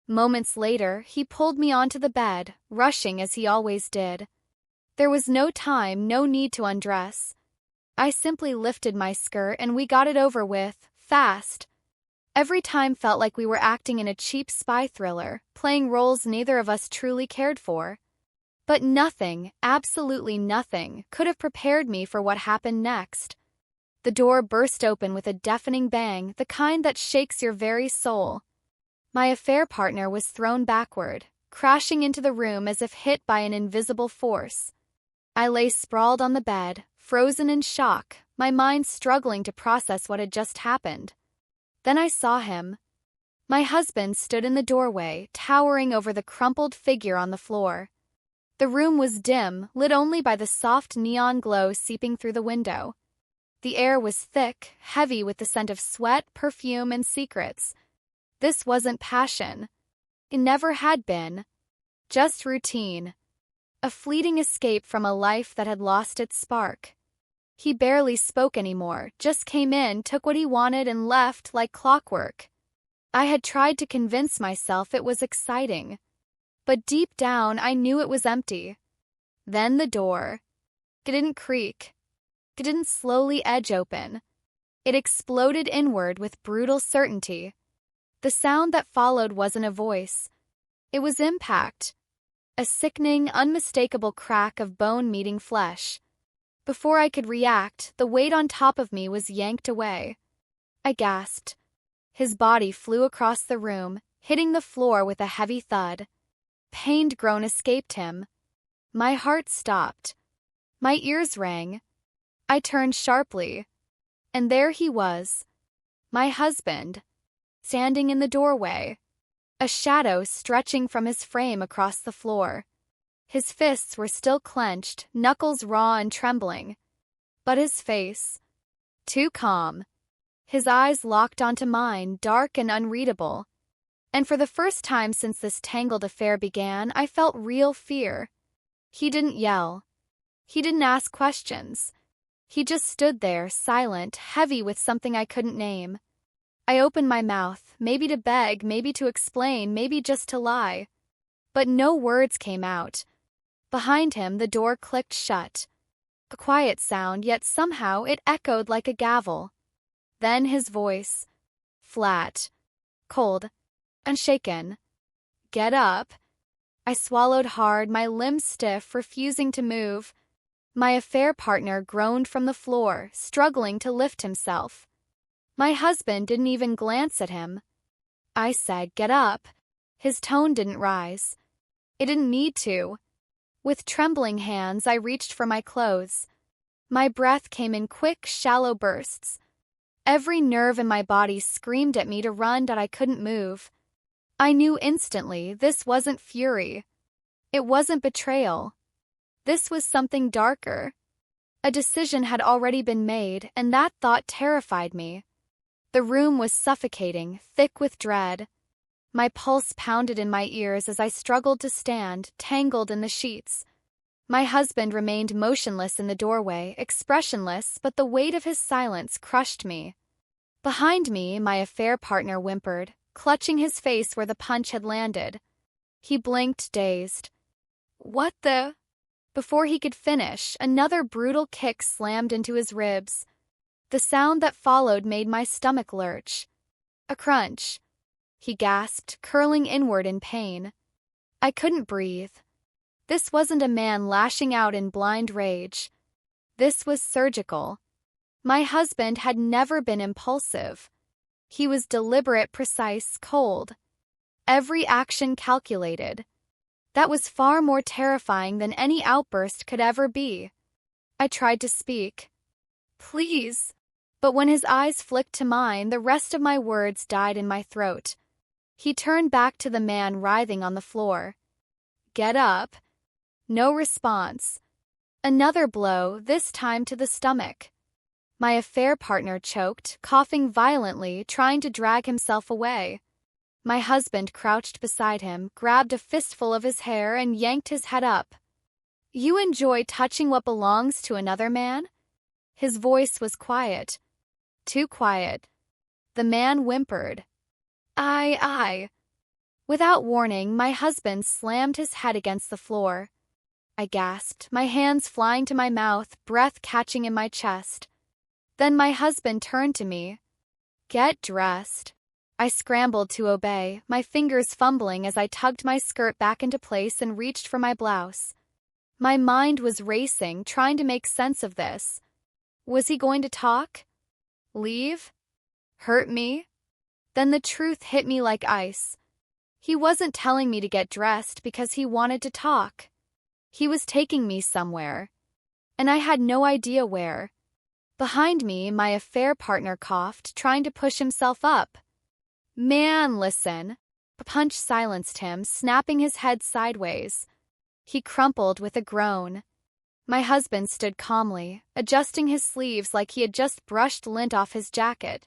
Moments later, he pulled me onto the bed, rushing as he always did. There was no time, no need to undress. I simply lifted my skirt and we got it over with, fast. Every time felt like we were acting in a cheap spy thriller, playing roles neither of us truly cared for. But nothing, absolutely nothing, could have prepared me for what happened next. The door burst open with a deafening bang, the kind that shakes your very soul. My affair partner was thrown backward, crashing into the room as if hit by an invisible force. I lay sprawled on the bed, frozen in shock, my mind struggling to process what had just happened. Then I saw him. My husband stood in the doorway, towering over the crumpled figure on the floor. The room was dim, lit only by the soft neon glow seeping through the window. The air was thick, heavy with the scent of sweat, perfume, and secrets. This wasn't passion. It never had been. Just routine. A fleeting escape from a life that had lost its spark. He barely spoke anymore, just came in, took what he wanted, and left like clockwork. I had tried to convince myself it was exciting. But deep down, I knew it was empty. Then the door. It didn't creak. It didn't slowly edge open. It exploded inward with brutal certainty. The sound that followed wasn't a voice. It was impact. A sickening, unmistakable crack of bone meeting flesh. Before I could react, the weight on top of me was yanked away. I gasped. His body flew across the room, hitting the floor with a heavy thud. Pained groan escaped him. My heart stopped. My ears rang. I turned sharply. And there he was. My husband. Standing in the doorway. A shadow stretching from his frame across the floor. His fists were still clenched, knuckles raw and trembling. But his face. Too calm. His eyes locked onto mine, dark and unreadable. And for the first time since this tangled affair began, I felt real fear. He didn't yell. He didn't ask questions. He just stood there, silent, heavy with something I couldn't name. I opened my mouth, maybe to beg, maybe to explain, maybe just to lie. But no words came out. Behind him, the door clicked shut. A quiet sound, yet somehow it echoed like a gavel. Then his voice. Flat. Cold. Unshaken. Get up. I swallowed hard, my limbs stiff, refusing to move. My affair partner groaned from the floor, struggling to lift himself. My husband didn't even glance at him. I said, get up. His tone didn't rise. It didn't need to. With trembling hands, I reached for my clothes. My breath came in quick, shallow bursts. Every nerve in my body screamed at me to run, but I couldn't move. I knew instantly this wasn't fury. It wasn't betrayal. This was something darker. A decision had already been made, and that thought terrified me. The room was suffocating, thick with dread. My pulse pounded in my ears as I struggled to stand, tangled in the sheets. My husband remained motionless in the doorway, expressionless, but the weight of his silence crushed me. Behind me, my affair partner whimpered, clutching his face where the punch had landed. He blinked, dazed. What the? Before he could finish, another brutal kick slammed into his ribs. The sound that followed made my stomach lurch. A crunch. He gasped, curling inward in pain. I couldn't breathe. This wasn't a man lashing out in blind rage. This was surgical. My husband had never been impulsive. He was deliberate, precise, cold. Every action calculated. That was far more terrifying than any outburst could ever be. I tried to speak. Please. But when his eyes flicked to mine, the rest of my words died in my throat. He turned back to the man writhing on the floor. Get up. No response. Another blow, this time to the stomach. My affair partner choked, coughing violently, trying to drag himself away. My husband crouched beside him, grabbed a fistful of his hair, and yanked his head up. You enjoy touching what belongs to another man? His voice was quiet. Too quiet. The man whimpered. I. Without warning, my husband slammed his head against the floor. I gasped, my hands flying to my mouth, breath catching in my chest. Then my husband turned to me. "Get dressed." I scrambled to obey, my fingers fumbling as I tugged my skirt back into place and reached for my blouse. My mind was racing, trying to make sense of this. Was he going to talk? Leave? Hurt me? Then the truth hit me like ice. He wasn't telling me to get dressed because he wanted to talk. He was taking me somewhere. And I had no idea where. Behind me, my affair partner coughed, trying to push himself up. "Man, listen." A punch silenced him, snapping his head sideways. He crumpled with a groan. My husband stood calmly, adjusting his sleeves like he had just brushed lint off his jacket.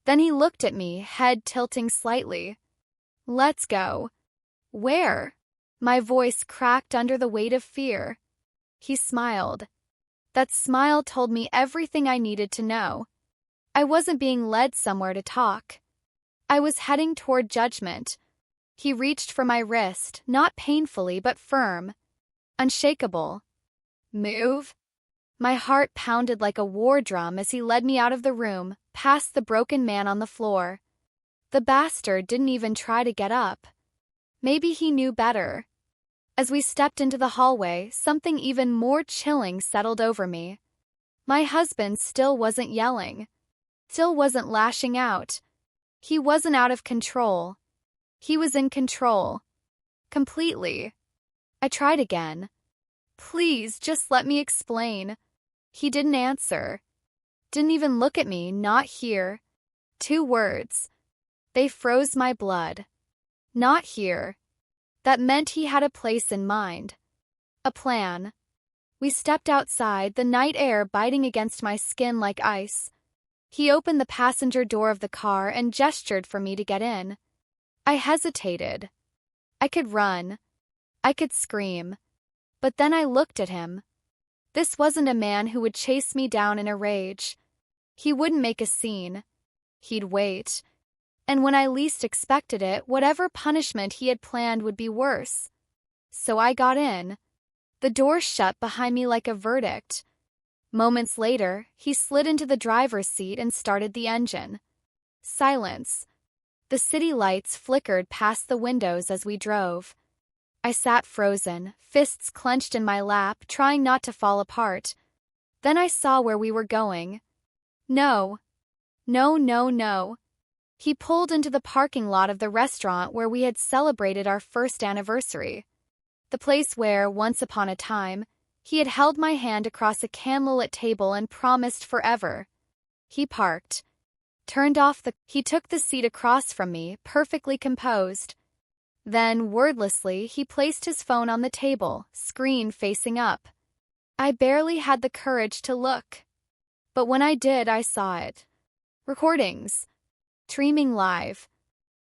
Then he looked at me, head tilting slightly. "Let's go." "Where?" My voice cracked under the weight of fear. He smiled. That smile told me everything I needed to know. I wasn't being led somewhere to talk. I was heading toward judgment. He reached for my wrist, not painfully but firm. Unshakable. "Move." My heart pounded like a war drum as he led me out of the room, past the broken man on the floor. The bastard didn't even try to get up. Maybe he knew better. As we stepped into the hallway, something even more chilling settled over me. My husband still wasn't yelling. Still wasn't lashing out. He wasn't out of control. He was in control. Completely. I tried again. "Please, just let me explain." He didn't answer. Didn't even look at me, not here. 2 words. They froze my blood. Not here. That meant he had a place in mind. A plan. We stepped outside, the night air biting against my skin like ice. He opened the passenger door of the car and gestured for me to get in. I hesitated. I could run. I could scream. But then I looked at him. This wasn't a man who would chase me down in a rage. He wouldn't make a scene. He'd wait. And when I least expected it, whatever punishment he had planned would be worse. So I got in. The door shut behind me like a verdict. Moments later, he slid into the driver's seat and started the engine. Silence. The city lights flickered past the windows as we drove. I sat frozen, fists clenched in my lap, trying not to fall apart. Then I saw where we were going. No. No, no, no. He pulled into the parking lot of the restaurant where we had celebrated our first anniversary. The place where, once upon a time, he had held my hand across a candlelit table and promised forever. He parked. He took the seat across from me, perfectly composed. Then, wordlessly, he placed his phone on the table, screen facing up. I barely had the courage to look. But when I did, I saw it. Recordings. Streaming live.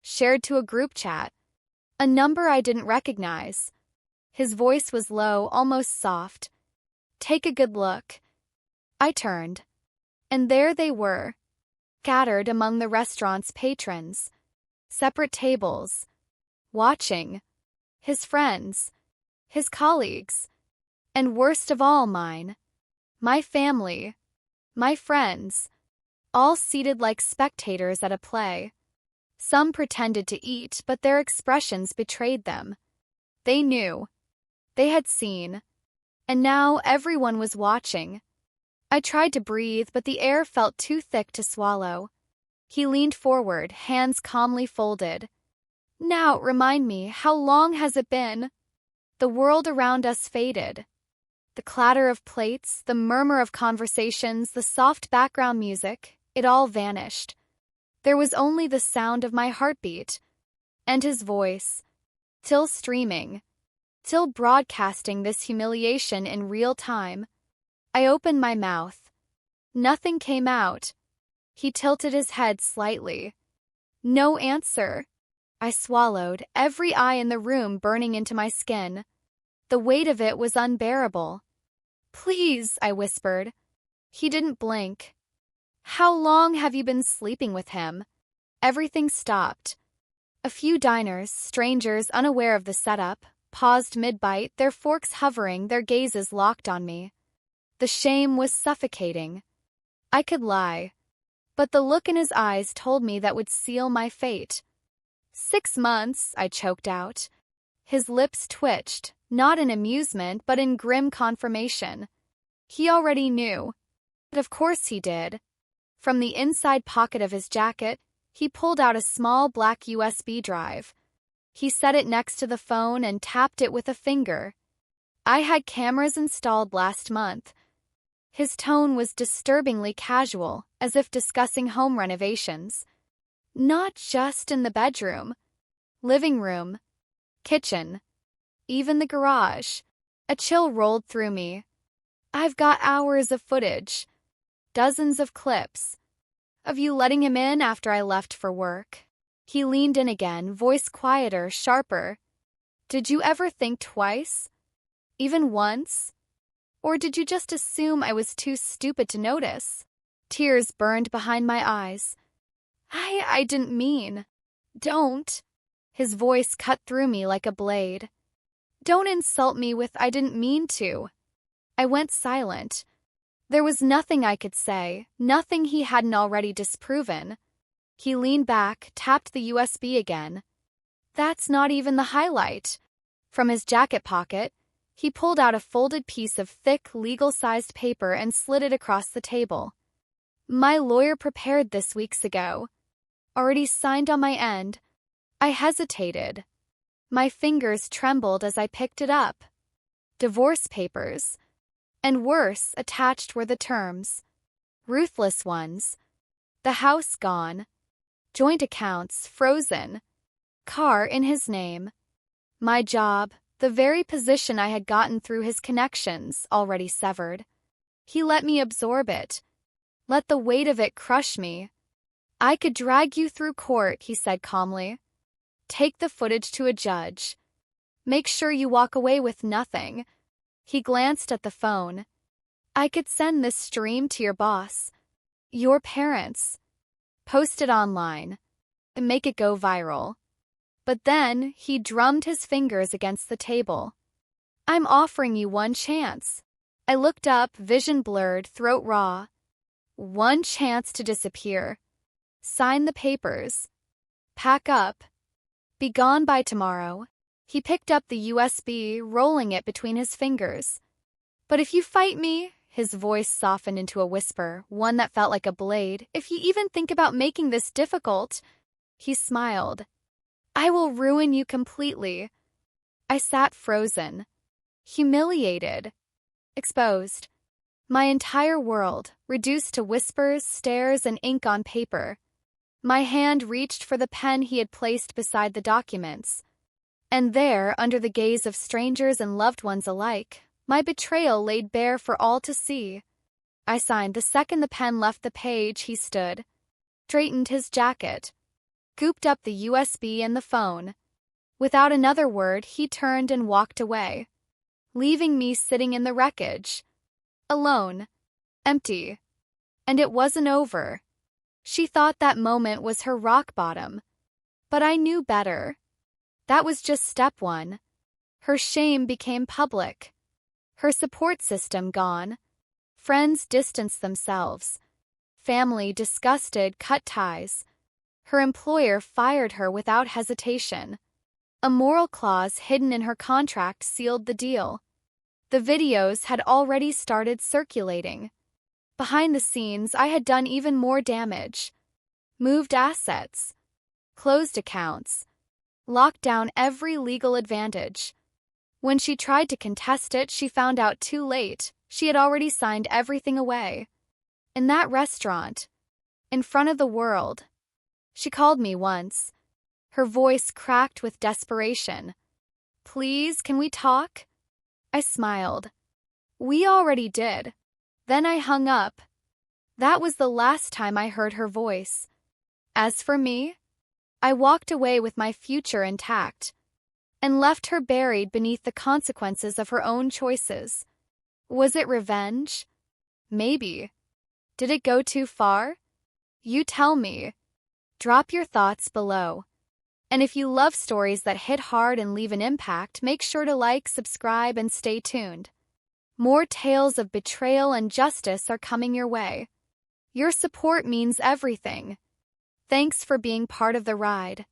Shared to a group chat. A number I didn't recognize. His voice was low, almost soft. "Take a good look." I turned. And there they were. Scattered among the restaurant's patrons. Separate tables. Watching. His friends. His colleagues. And worst of all, mine. My family. My friends. All seated like spectators at a play. Some pretended to eat, but their expressions betrayed them. They knew. They had seen. And now everyone was watching. I tried to breathe, but the air felt too thick to swallow. He leaned forward, hands calmly folded. "Now, remind me, how long has it been?" The world around us faded. The clatter of plates, the murmur of conversations, the soft background music, it all vanished. There was only the sound of my heartbeat. And his voice. Still streaming. Still broadcasting this humiliation in real time. I opened my mouth. Nothing came out. He tilted his head slightly. No answer. I swallowed, every eye in the room burning into my skin. The weight of it was unbearable. "Please," I whispered. He didn't blink. "How long have you been sleeping with him?" Everything stopped. A few diners, strangers unaware of the setup, paused mid-bite, their forks hovering, their gazes locked on me. The shame was suffocating. I could lie, but the look in his eyes told me that would seal my fate. 6 months, I choked out. His lips twitched, not in amusement but in grim confirmation. He already knew. But of course he did. From the inside pocket of his jacket, he pulled out a small black USB drive. He set it next to the phone and tapped it with a finger. I had cameras installed last month. His tone was disturbingly casual, as if discussing home renovations. Not just in the bedroom, living room, kitchen, even the garage. A chill rolled through me. I've got hours of footage, dozens of clips, of you letting him in after I left for work. He leaned in again, voice quieter, sharper. Did you ever think twice? Even once? Or did you just assume I was too stupid to notice? Tears burned behind my eyes. I didn't mean. Don't. His voice cut through me like a blade. Don't insult me with I didn't mean to. I went silent. There was nothing I could say, nothing he hadn't already disproven. He leaned back, tapped the USB again. That's not even the highlight. From his jacket pocket, he pulled out a folded piece of thick, legal-sized paper and slid it across the table. My lawyer prepared this weeks ago. Already signed on my end. I hesitated. My fingers trembled as I picked it up. Divorce papers. And worse, attached were the terms. Ruthless ones. The house gone. Joint accounts frozen. Car in his name. My job, the very position I had gotten through his connections, already severed. He let me absorb it. Let the weight of it crush me. I could drag you through court, he said calmly. Take the footage to a judge. Make sure you walk away with nothing. He glanced at the phone. I could send this stream to your boss. Your parents. Post it online. Make it go viral. But then he drummed his fingers against the table. I'm offering you one chance. I looked up, vision blurred, throat raw. One chance to disappear. Sign the papers. Pack up. Be gone by tomorrow. He picked up the USB, rolling it between his fingers. But if you fight me, his voice softened into a whisper, one that felt like a blade, if you even think about making this difficult, he smiled. I will ruin you completely. I sat frozen, humiliated, exposed. My entire world, reduced to whispers, stares, and ink on paper. My hand reached for the pen he had placed beside the documents. And there, under the gaze of strangers and loved ones alike, my betrayal laid bare for all to see. I signed the second the pen left the page. He stood, straightened his jacket, scooped up the USB and the phone. Without another word, he turned and walked away, leaving me sitting in the wreckage. Alone. Empty. And it wasn't over. She thought that moment was her rock bottom. But I knew better. That was just step one. Her shame became public. Her support system gone. Friends distanced themselves. Family, disgusted, cut ties. Her employer fired her without hesitation. A moral clause hidden in her contract sealed the deal. The videos had already started circulating. Behind the scenes, I had done even more damage. Moved assets. Closed accounts. Locked down every legal advantage. When she tried to contest it, she found out too late. She had already signed everything away. In that restaurant. In front of the world. She called me once. Her voice cracked with desperation. Please, can we talk? I smiled. We already did. Then I hung up. That was the last time I heard her voice. As for me, I walked away with my future intact and left her buried beneath the consequences of her own choices. Was it revenge? Maybe. Did it go too far? You tell me. Drop your thoughts below. And if you love stories that hit hard and leave an impact, make sure to like, subscribe, and stay tuned. More tales of betrayal and justice are coming your way. Your support means everything. Thanks for being part of the ride.